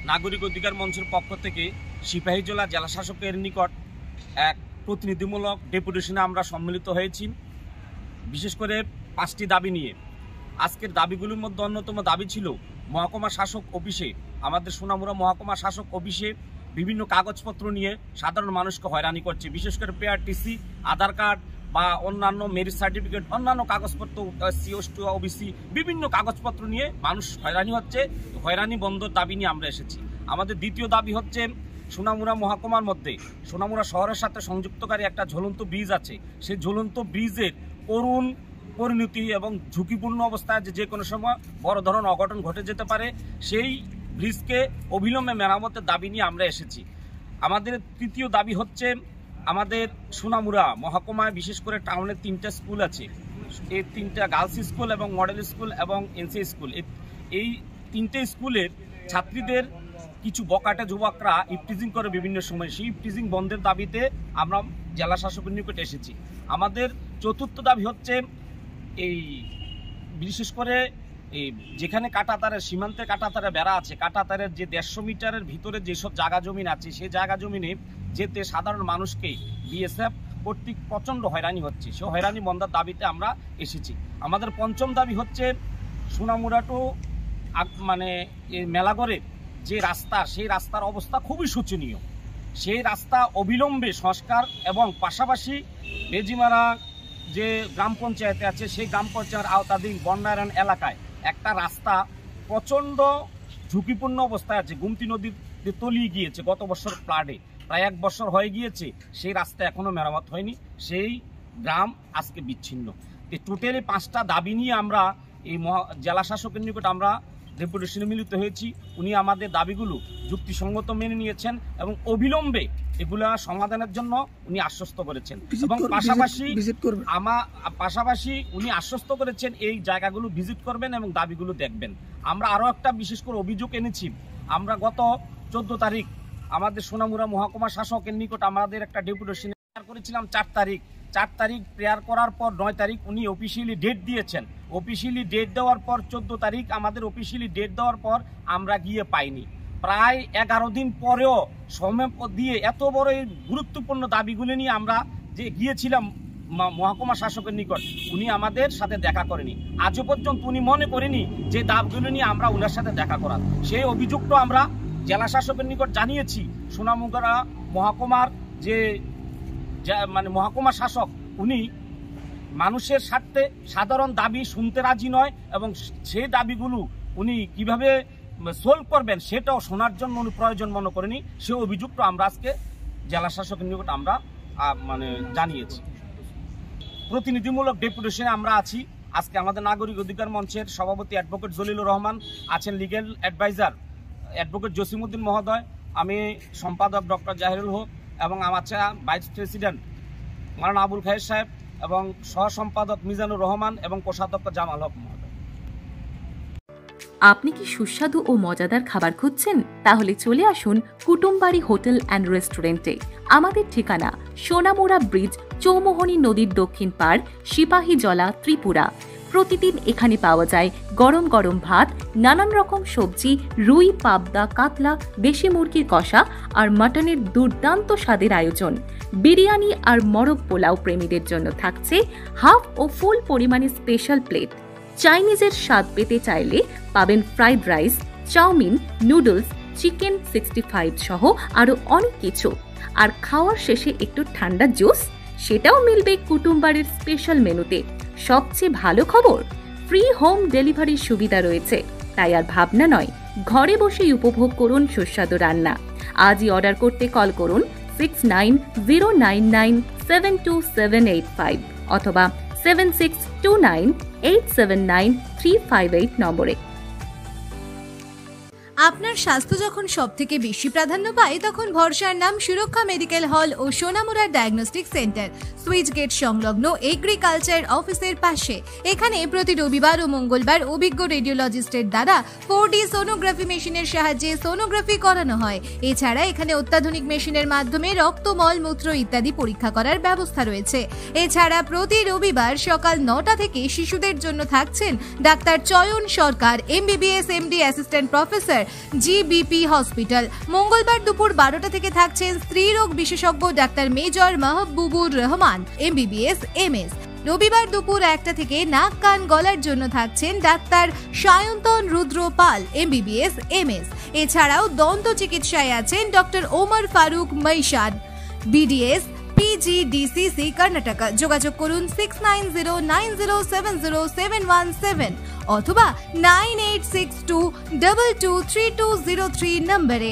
নাগরিক অধিকার মঞ্চের পক্ষ থেকে সিপাহীজলা জেলা শাসকের নিকট এক প্রতিনিধিমূলক ডেপুটেশনে আমরা সম্মিলিত হয়েছি, বিশেষ করে 5টি দাবি নিয়ে। আজকের দাবিগুলির মধ্যে অন্যতম দাবি ছিল মহকুমা শাসক অফিসে, আমাদের সোনামুড়া মহকুমা শাসক অফিসে বিভিন্ন কাগজপত্র নিয়ে সাধারণ মানুষকে হয়রানি করছে, বিশেষ করে পিআরটিসি, আধার কার্ড বা অন্যান্য মেরিট সার্টিফিকেট, অন্যান্য কাগজপত্র, সিওএসটি, ওবিসি, বিভিন্ন কাগজপত্র নিয়ে মানুষ হয়রানি হচ্ছে। হয়রানি বন্ধর দাবি নিয়ে আমরা এসেছি। আমাদের দ্বিতীয় দাবি হচ্ছে সোনামুড়া মহকুমার মধ্যে সোনামুড়া শহরের সাথে সংযুক্তকারী একটা ঝুলন্ত ব্রিজ আছে, সেই ঝুলন্ত ব্রিজের করুণ পরিণতি এবং ঝুঁকিপূর্ণ অবস্থায় যে কোনো সময় বড় ধরনের অঘটন ঘটে যেতে পারে, সেই ব্রিজকে অবিলম্বে মেরামতের দাবি নিয়ে আমরা এসেছি। আমাদের তৃতীয় দাবি হচ্ছে আমাদের সোনামুড়া মহকুমায় বিশেষ করে টাউনের 3টা স্কুল আছে, এই 3টা গার্লস স্কুল এবং মডেল স্কুল এবং এনসি স্কুল, এই 3টে স্কুলের ছাত্রীদের কিছু বকাটে যুবকরা ইফটিজিং করে বিভিন্ন সময়, সেই ইফটিজিং বন্ধের দাবিতে আমরা জেলা শাসকের নিকট এসেছি। আমাদের চতুর্থ দাবি হচ্ছে এই বিশেষ করে এই যেখানে কাঁটাতারের সীমান্তে কাঁটাতারের বেড়া আছে, কাঁটাতারের যে 150 মিটারের ভিতরে যেসব জায়গা জমিন আছে, সেই জায়গা জমিনে যেতে সাধারণ মানুষকে বিএসএফ কর্তৃক প্রচণ্ড হয়রানি হচ্ছে, সেই হয়রানি বন্ধের দাবিতে আমরা এসেছি। আমাদের পঞ্চম দাবি হচ্ছে সোনামুড়া টু মানে মেলাগড়ের যে রাস্তা, সেই রাস্তার অবস্থা খুবই শোচনীয়। সেই রাস্তা অবিলম্বে সংস্কার এবং পাশাপাশি বেজিমারা যে গ্রাম পঞ্চায়েতে আছে, সেই গ্রাম পঞ্চায়েতের আওতাধীন বন্যায়ন এলাকায় একটা রাস্তা প্রচণ্ড ঝুঁকিপূর্ণ অবস্থায় আছে, গুমতি নদীর তলিয়ে গিয়েছে গত বছর ফ্লাডে, প্রায় 1 বছর হয়ে গিয়েছে, সেই রাস্তা এখনও মেরামত হয়নি, সেই গ্রাম আজকে বিচ্ছিন্ন। টোটালি 5টা দাবি নিয়ে আমরা এই জেলা শাসকের নিকট আমরা ডেপুটেশনে মিলিত হয়েছি। উনি আমাদের দাবিগুলো যুক্তিসঙ্গত মেনে নিয়েছেন এবং অবিলম্বে এগুলা সমাধানের জন্য উনি আশ্বস্ত করেছেন এবং পাশাপাশি উনি আশ্বস্ত করেছেন এই জায়গাগুলো ভিজিট করবেন এবং দাবিগুলো দেখবেন। আমরা আরও একটা বিশেষ করে অভিযোগ এনেছি। আমরা গত 14 তারিখ আমাদের সোনামুড়া মহকুমা শাসকের নিকট আমাদের একটা ডেপুটেশন করেছিলাম 4 তারিখ প্রেয়ার করার পর 9 তারিখ উনি অফিসিয়ালি ডেট দিয়েছেন। অফিসিয়ালি ডেট দেওয়ার পর 14 তারিখ আমাদের অফিসিয়ালি ডেট দেওয়ার পর আমরা গিয়ে পাইনি। প্রায় 11 দিন পরেও সময় দিয়ে এত বড় এই গুরুত্বপূর্ণ দাবিগুলি নিয়ে আমরা যে গিয়েছিলাম মহকুমা শাসকের নিকট, উনি আমাদের সাথে দেখা করেনি। আজও পর্যন্ত উনি মনে করেনি যে দাবিগুলি নিয়ে আমরা উনার সাথে দেখা করার। সেই অভিযোগটা আমরা জেলা শাসকের নিকট জানিয়েছি। সোনামুড়া মহকুমার যে মানে মহকুমা শাসক, উনি মানুষের স্বার্থে সাধারণ দাবি শুনতে রাজি নয় এবং সেই দাবিগুলো উনি কিভাবে সলভ করবেন সেটাও শোনার জন্য উনি প্রয়োজন মনে করেনি। সে অভিযোগটা আমরা আজকে জেলা শাসকের নিকট আমরা মানে জানিয়েছি। প্রতিনিধিমূলক ডেপুটেশনে আমরা আছি। আজকে আমাদের নাগরিক অধিকার মঞ্চের সভাপতি অ্যাডভোকেট জলিলুর রহমান আছেন, লিগ্যাল অ্যাডভাইজার অ্যাডভোকেট জসিমউদ্দিন মহোদয়, আমি সম্পাদক ডক্টর জাহিরুল হক এবং আমার ভাইস প্রেসিডেন্ট মাওলানা আবুল খায়ের সাহেব এবং সহ সম্পাদক মিজানুর রহমান এবং কোষাধ্যক্ষ জামাল হক মহোদয়। আপনি কি সুস্বাদু ও মজাদার খাবার খুঁজছেন? তাহলে চলে আসুন কুটুমবাড়ি হোটেল অ্যান্ড রেস্টুরেন্টে। আমাদের ঠিকানা সোনামুড়া ব্রিজ, চৌমোহনী নদীর দক্ষিণ পাড়, সিপাহীজলা, ত্রিপুরা। প্রতিদিন এখানে পাওয়া যায় গরম গরম ভাত, নানান রকম সবজি, রুই, পাবদা, কাতলা, দেশি মুরগির কষা আর মাটনের দুর্দান্ত স্বাদের আয়োজন। বিরিয়ানি আর মরগ পোলাও প্রেমীদের জন্য থাকছে হাফ ও ফুল পরিমাণে স্পেশাল প্লেট। চাইনিজের স্বাদ পেতে চাইলে পাবেন fried rice, chow mein, noodles, chicken 65 সহ আরো অনেক কিছু। আর খাওয়ার শেষে একটু ঠান্ডা জুস, সেটাও মিলবে কুটুমবাড়ির স্পেশাল মেনুতে। সবচেয়ে ভালো খবর, ফ্রি হোম ডেলিভারির সুবিধা রয়েছে। তাই আর ভাবনা নয়, ঘরে বসেই উপভোগ করুন সুস্বাদু রান্না। আজই অর্ডার করতে কল করুন 6909972785 অথবা 7629879358 নম্বরে। আপনার স্বাস্থ্য যখন সবথেকে বেশি প্রাধান্য পায়, তখন ভরসার নাম সুরক্ষা মেডিকেল হল ও Sonamura diagnostic centre, switch gate সংলগ্ন এগ্রিকালচার অফিসের পাশে। এখানে প্রতি রবিবার ও মঙ্গলবার অভিজ্ঞ রেডিওলজিস্টের দ্বারা 4D সোনোগ্রাফি মেশিনের সাহায্যে সোনোগ্রাফি করানো হয়। এছাড়া এখানে অত্যাধুনিক মেশিনের মাধ্যমে রক্ত, মল, মূত্র ইত্যাদি পরীক্ষা করার ব্যবস্থা রয়েছে। এছাড়া প্রতি রবিবার সকাল 9টা থেকে শিশুদের জন্য থাকছেন ডাক্তার চয়ন সরকার, MBBS MD assistant professor, centre GBP hospital. মঙ্গলবার দুপুর 12টা থেকে থাকছেন স্ত্রীরোগ বিশেষজ্ঞ doctor major Mahbubur Rahman MBBS MS। রবিবার দুপুর 1টা থেকে নাক কান গলার জন্য থাকছেন ডাক্তার সায়ন্তন রুদ্র পাল MBBS MS। এছাড়াও দন্ত চিকিৎসায় আছেন ডক্টর ওমর ফারুক মৈশাদ BDS PGDCC কর্ণাটকা। যোগাযোগ করুন 6909070717 অথবা 9862223203 নম্বরে।